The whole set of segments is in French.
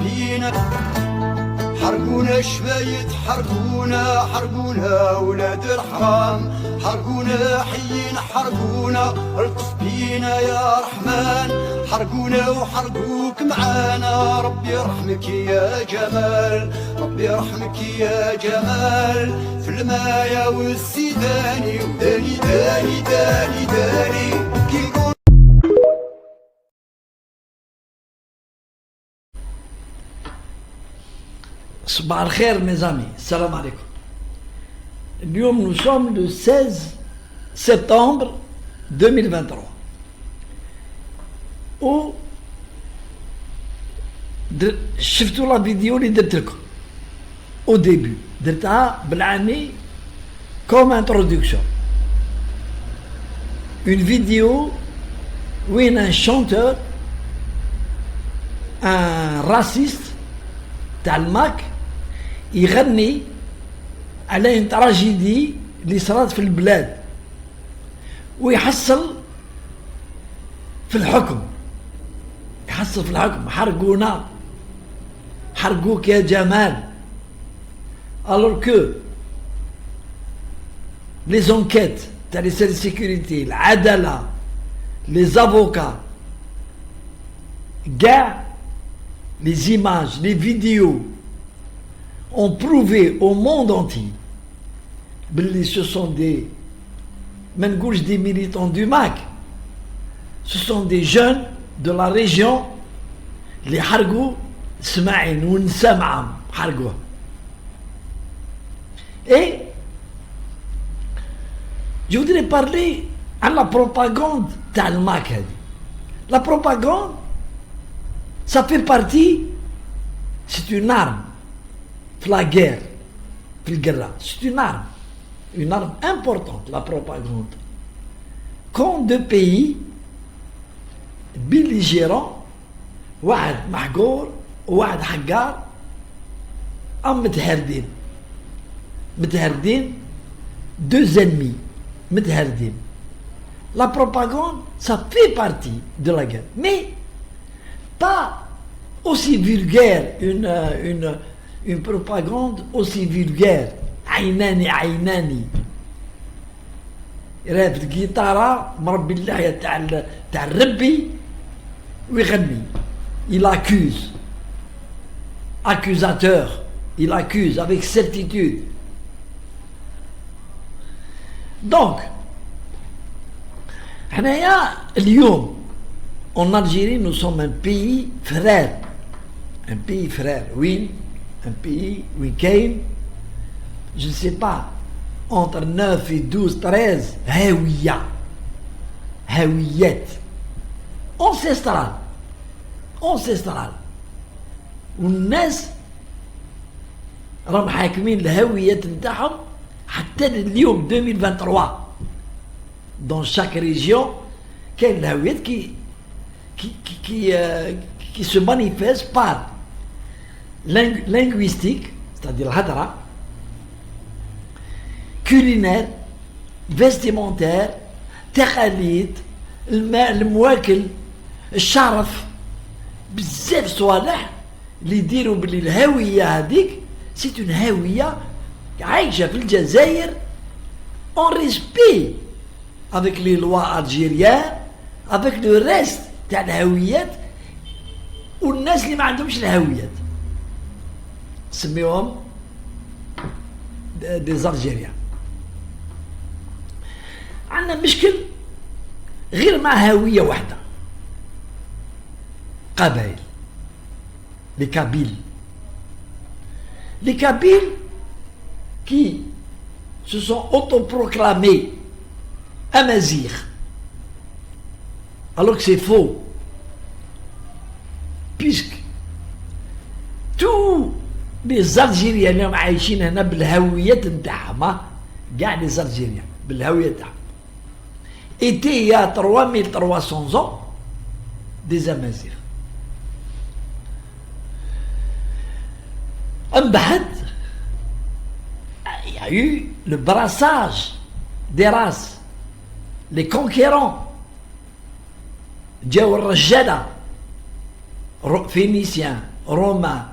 فينا حرقونا شبايت حرقونا ولاد الحرام حرقونا حيين حرقونا الطف بينا يا رحمن حرقونا وحرقوك معانا ربي يرحمك يا جمال ربي يرحمك يا جمال في المايا والسيداني وداني داني داني داني كي نقول صباح الخير mes amis, salam alaikum. Nous sommes le 16 septembre 2023 où شفتوا la vidéo اللي درت لكم au début درتها بالعامي comme introduction, une vidéo où un chanteur, un raciste تاع الماك يغني على ان تراجيدي اللي صارت في البلاد ويحصل في الحكم حرقونا حرقوك يا جمال alors que les enquêtes تاع les services de sécurité العدالة les avocats كاع les images, les vidéos ont prouvé au monde entier que ce sont des militants du MAC, ce sont des jeunes de la région, les Hargou, Smaïn ou Nsam'am, Hargou. Et je voudrais parler à la propagande du MAC. La propagande, ça fait partie, c'est une arme de la guerre, c'est une arme importante, la propagande. Quand deux pays belligérants, واحد محقور وواحد حقار، متهردين deux ennemis متهردين. La propagande, ça fait partie de la guerre, mais pas aussi vulgaire, une propagande aussi vulgaire. عيناني رافد الجيتارة مربي اللحية تاع الربي ويغني. Il accuse, accusateur, il accuse avec certitude. Donc حنايا اليوم en Algérie, nous sommes un pays frère. Oui, un pays où il y a, je ne sais pas, entre 9 et 12, 13, هويات ancestral. والناس راهم حاكمين الهويات نتاعهم حتى اليوم 2023. Dans chaque région, كاين الهويات qui se manifeste par linguistique, c'est-à-dire الهضرة, culinaire, vestimentaire, تقاليد, المواكل, الشرف, بزاف صوالح اللي يديروا بلي الهوية هذيك c'est une هوية عايشة في الجزائر en respect avec les lois algériennes, avec le reste تاع الهويات والناس اللي ما عندهمش الهويات نسميوهم دي زالجيريان. عندنا مشكل غير مع هوية واحدة، قبائل، les Kabyles qui se sont autoproclamés Amazigh, alors que c'est faux, puisque tous les Algériens اللي عايشين هنا بالهويات نتاعهم، كاع les Algériens بالهوية نتاعهم étaient il y a 3300 ans des Amazighs. من بعد il y a eu le brassage des races, les conquérants جاو الرجالة phéniciens, romain,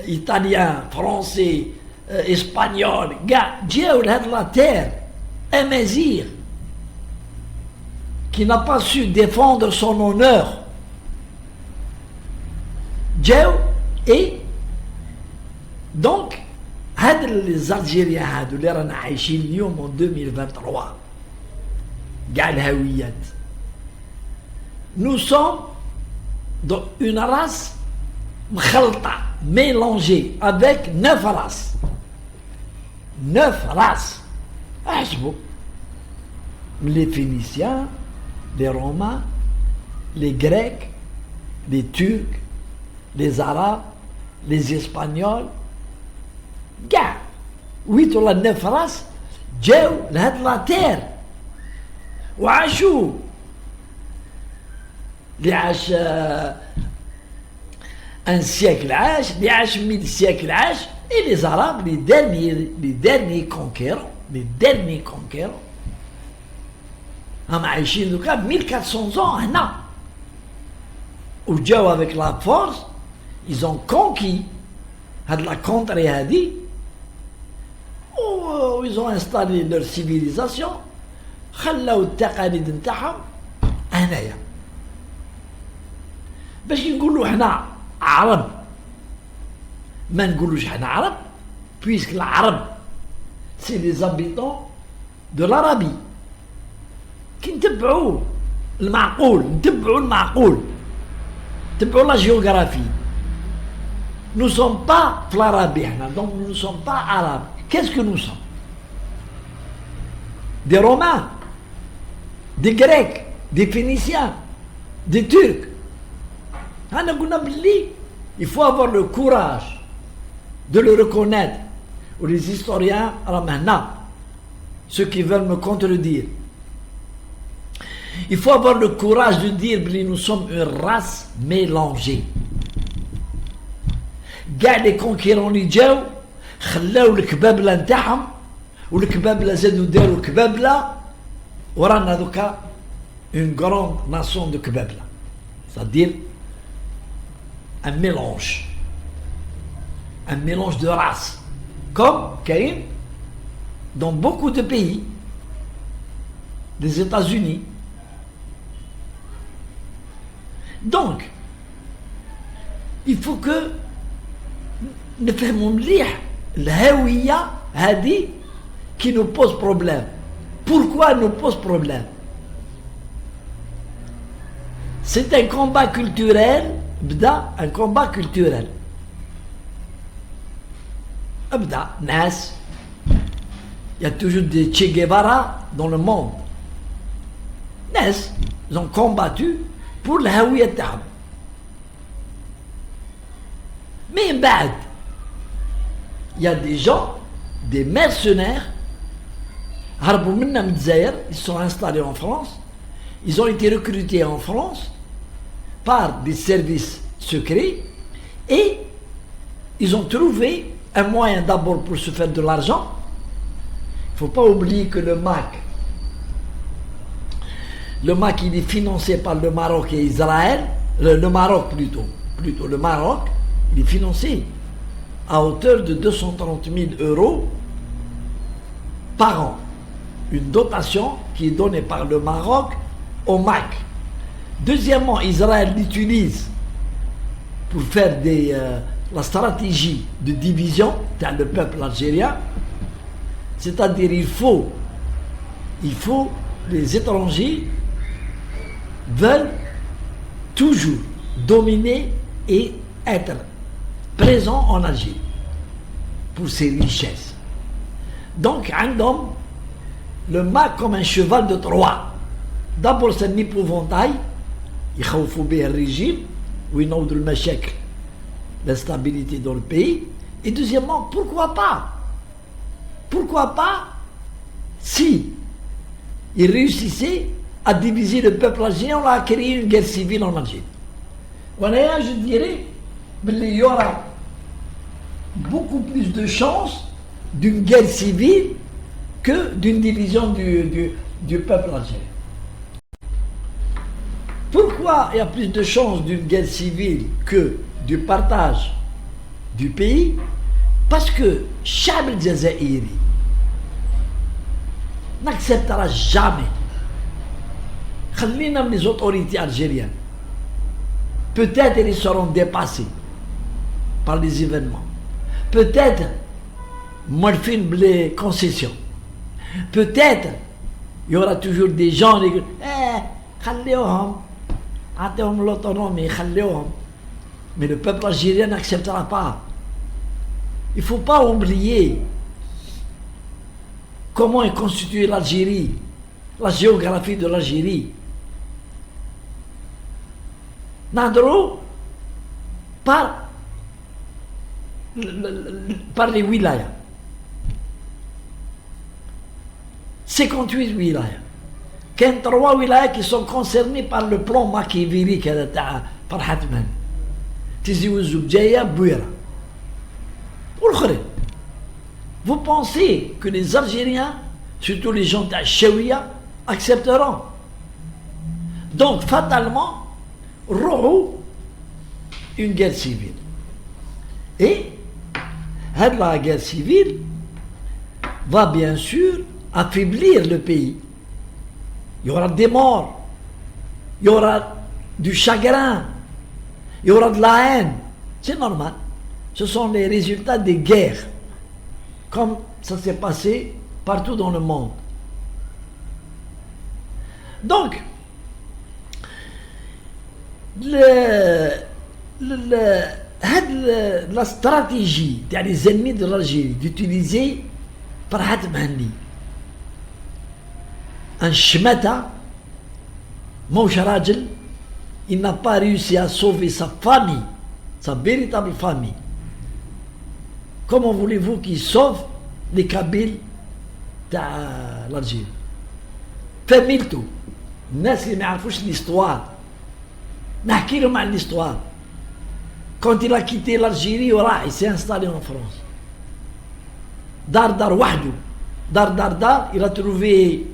italien, français, espagnol, gars, Dieu la terre, Amazir, qui n'a pas su défendre son honneur. Dieu et donc, les Algériens اللي رانا عايشين اليوم en 2023 كاع الهويات. Nous sommes dans une race مخلطة, mélangée avec 9 races. 9 races. احسبوا. Les Phéniciens, les Romains, les Grecs, les Turcs, les Arabes, les Espagnols, كاع 8 ولا 9 راس جاو لهاد لاتير وعاشوا. اللي عاش ان سيكل عاش, اللي عاش 1000 سيكل عاش. اي لي زاراب لي ديرني كونكيرون راهم عايشين دوكا 1400 ans هنا وجاو افيك لا فورس. ils ont conquis هاد لا كونتري هادي و ils ont installé leur civilisation. خلاو التقاليد نتاعهم هنايا. باش نقولوا حنا عرب ما نقولوش حنا عرب, puisque العرب سي لي زابيتون دو لارابي. كي نتبعوا المعقول, نتبعوا لا جيوغرافي. Nous ne sommes pas l'Arabie, donc nous ne sommes pas arabes. Qu'est-ce que nous sommes? Des Romains, des Grecs, des Phéniciens, des Turcs. Il faut avoir le courage de le reconnaître. Ou les historiens, ceux qui veulent me contredire. Il faut avoir le courage de dire que nous sommes une race mélangée. كاع لي كونكيرون اللي جاو خلاو الكبابله نتاعهم, والكبابله زادوا داروا كبابله, ورانا دوكا اون غروند ناسيون دو كبابله, c'est-à-dire un mélange de races, comme كاين dans beaucoup de pays des États-Unis. Donc il faut que نفهموا مليح الهوية هذه qui nous pose problème. Pourquoi nous pose problème? C'est un combat culturel, un combat culturel. Nas, il y a toujours des Che Guevara dans le monde. Nas, ils ont combattu pour la هوية تاعهم. Mais بعد il y a des gens, des mercenaires, ils sont installés en France, ils ont été recrutés en France par des services secrets et ils ont trouvé un moyen d'abord pour se faire de l'argent. Il ne faut pas oublier que le MAC il est financé par le Maroc et Israël, le Maroc plutôt le Maroc, il est financé à hauteur de 230 000 € par an. Une dotation qui est donnée par le Maroc au MAC. Deuxièmement, Israël l'utilise pour faire la stratégie de division dans le peuple algérien. C'est-à-dire il faut les étrangers veulent toujours dominer et être présents en Algérie pour ses richesses. Donc, عندهم le MAC comme un cheval de Troie. D'abord, c'est un épouvantail, يخوفوا به الرجيم وينوضوا المشاكل, l'instabilité dans le pays. Et deuxièmement, pourquoi pas si ils réussissaient à diviser le peuple algérien, on a créé une guerre civile en Algérie. Voilà, je dirais qu'il y aura beaucoup plus de chances d'une guerre civile que d'une division du peuple algérien. Pourquoi il y a plus de chances d'une guerre civile que du partage du pays, parce que الشعب الجزائري n'acceptera jamais. خلينا من les autorités algériennes. Peut-être ils seront dépassés par les événements. Peut-être morphine les concessions. Peut-être il y aura toujours des gens qui disent خليهم عطيهم l'autonomie خليهم. Mais le peuple algérien n'acceptera pas. Il ne faut pas oublier comment est constituée l'Algérie, la géographie de l'Algérie. Nandro par les wilayas. 58 wilayas. Il y a 3 wilayas qui sont concernés par le plan machiavélique de Farhat Mani. Tizi Ouzou, Djaïa, Bouira. Vous pensez que les Algériens, surtout les gens d'Achaouia, accepteront? Donc, fatalement, roho une guerre civile. Et la guerre civile va bien sûr affaiblir le pays. Il y aura des morts, il y aura du chagrin, il y aura de la haine. C'est normal. Ce sont les résultats des guerres, comme ça s'est passé partout dans le monde. Donc, la stratégie des ennemis de l'Algérie d'utiliser Farhat Mani un shmata, Mouch Rajel, il n'a pas réussi à sauver sa famille, sa véritable famille. Comment voulez-vous qu'il sauve les Kabyles de l'Algérie? Famille-tout. الناس اللي ما يعرفوش l'histoire. نحكي لهم عن l'histoire. Quand il a quitté l'Algérie, il s'est installé en France. Dar wahdu. Dar, il a trouvé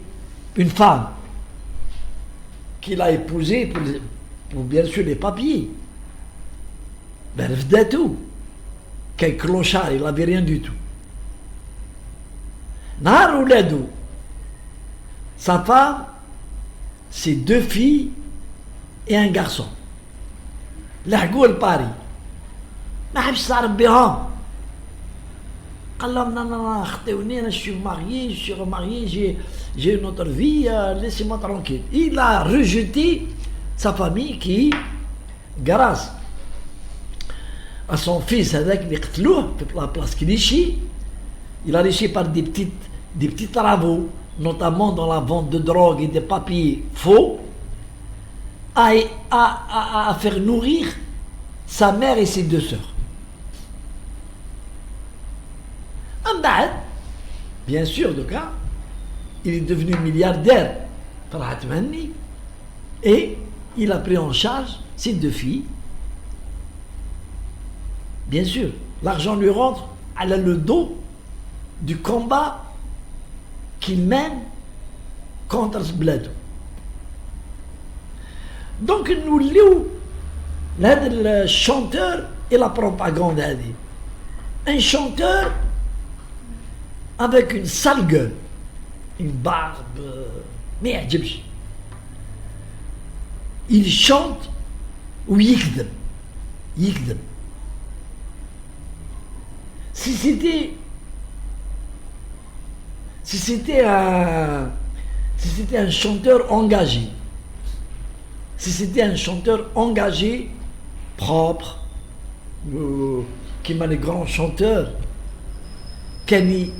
une femme qu'il a épousée pour bien sûr les papiers. Ben, tout. Quel clochard, il n'avait rien du tout. Nahar Ouladou, sa femme, ses 2 filles et un garçon. لحقوا لباري ما حبش تعرف بهم. قال لهم non, خطيوني, je suis remarié, j'ai une autre vie, laissez-moi tranquille. Il a rejeté sa famille qui, grâce à son fils avec les قتلوه في la place Clichy, il a réussi par des petits travaux, notamment dans la vente de drogue et de papiers faux, à faire nourrir sa mère et ses 2 sœurs. Bien sûr, de cas, il est devenu milliardaire, Farhat Mani, et il a pris en charge ses 2 filles. Bien sûr, l'argent lui rentre à le dos du combat qu'il mène contre ce bled. Donc nous lions le chanteur et la propagande. Un chanteur avec une sale gueule, une barbe, mais il chante ou yikdem. Si c'était un chanteur engagé, propre, qui m'a les grands chanteurs, qui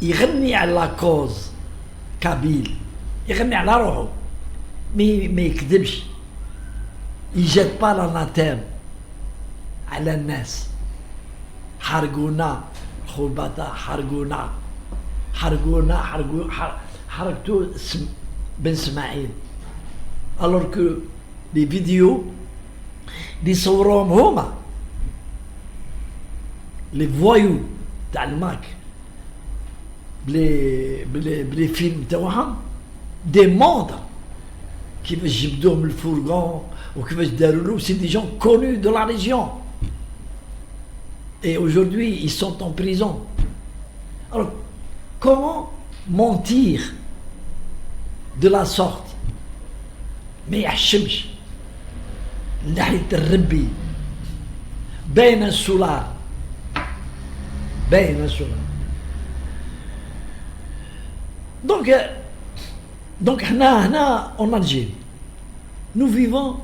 يغني على la cause kabyle, يغني على روحه, ما يكذبش, il jette pas l'anathème على الناس. حرقونا خربطة, حرقتو Ben Smaïl. Alors que les vidéos des Saurom Homa, les voyous d'Almac, les films تاعهم démontrent كيفاش جبدوهم الفرقان وكيفاش داروا له. C'est des gens connus de la région. Et aujourd'hui, ils sont en prison. Alors, comment mentir de la sorte? ما يحشمش لحية الربي بين السولار بين السولار. Donc هنا en Algérie, nous vivons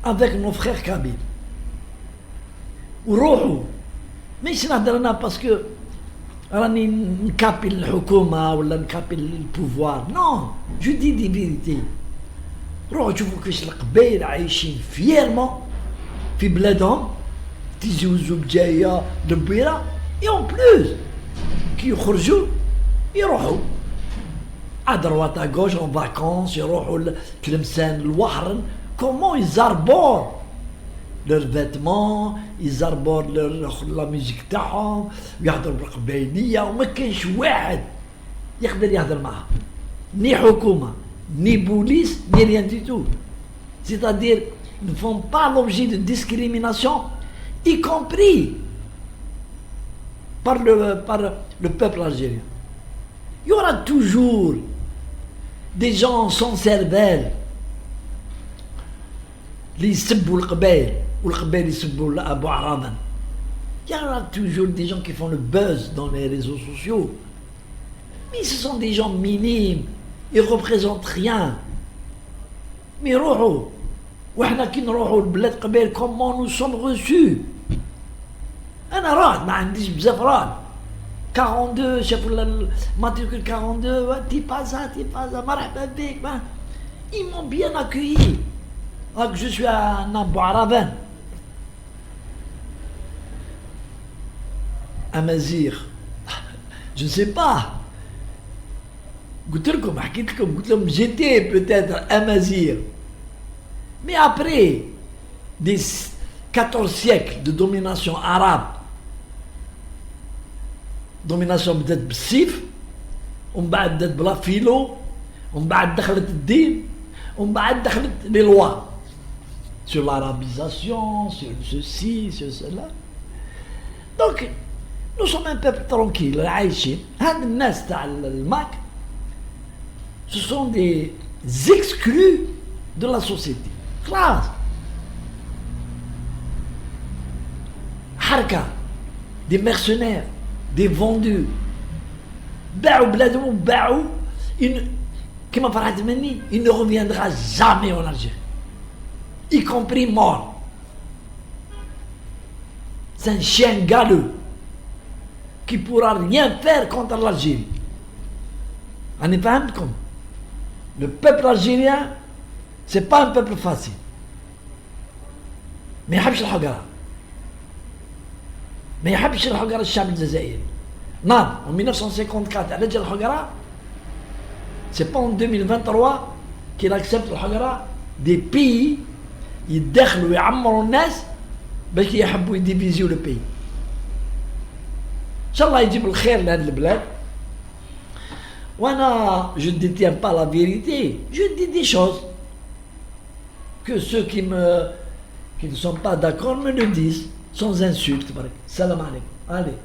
avec nos frères kabyles. وروحوا ماشي نهضر انا باسكو راني نكابي الحكومه ولا نكابي البوفوار، نو جو دي فيريتي. روحوا شوفوا كيفاش القبائل عايشين فييرمون في بلادهم، تيزوزو بجايه للبيره، اي اون بلوس كي يخرجوا يروحوا à droite à gauche en vacances، يروحوا لتلمسان الوحرن. كومون يزربور leurs vêtements، يزربور لا ميوزيك تاعهم، ويهضروا بالقبايليه، وما كاينش واحد يقدر يهضر معاهم، ني حكومه ni police, ni rien du tout. C'est-à-dire, ils ne font pas l'objet de discrimination, y compris par le peuple algérien. Il y aura toujours des gens sans cervelle, les يسبوا القبائل والقبائل يسبوا أبو عرضان. Il y aura toujours des gens qui font le buzz dans les réseaux sociaux, mais ce sont des gens minimes. Ils ne représentent rien. Mais روحوا وإحنا كي نروحوا لبلاد قبائل comment nous sommes reçus. أنا راه ما عنديش بزاف راه 42 شافوا الماتريكول 42 تي بازا مرحبا بك. Ils m'ont bien accueilli. Alors que je suis un Abou Aravan, Amazigh, je ne sais pas. قلت لهم j'étais peut-être Amazigh, mais après des 14 siècles de domination arabe, domination بدات بالسيف، ومن بعد بدات بلا فيلو، ومن بعد دخلت الدين، ومن بعد دخلت les lois sur l'arabisation, sur ceci, sur cela. Donc nous sommes un peuple tranquille عايشين. هاد الناس تاع الماك ce sont des exclus de la société. Classe. Harka, des mercenaires, des vendus. باعوا بلادهم باعوا. كما فرحت مني, il ne reviendra jamais en Algérie, y compris mort. C'est un chien galeux qui ne pourra rien faire contre l'Algérie. On est pas comme le peuple algérien, c'est pas un peuple facile. ما يحبش الحقرة، ما يحبش الحقرة الشعب الجزائري. نعم en 1954 على جال الحقرة. C'est pas en 2023 qu'il accepte الحقرة. des pays يدخلوا ويعمروا الناس باش يحبوا يديفيزيو لو بي. ان شاء الله يجيب الخير لهذه البلاد. وانا je ne détiens pas la vérité, je dis des choses que ceux qui ne sont pas d'accord me le disent sans insulte. Salam alaikum. Allez.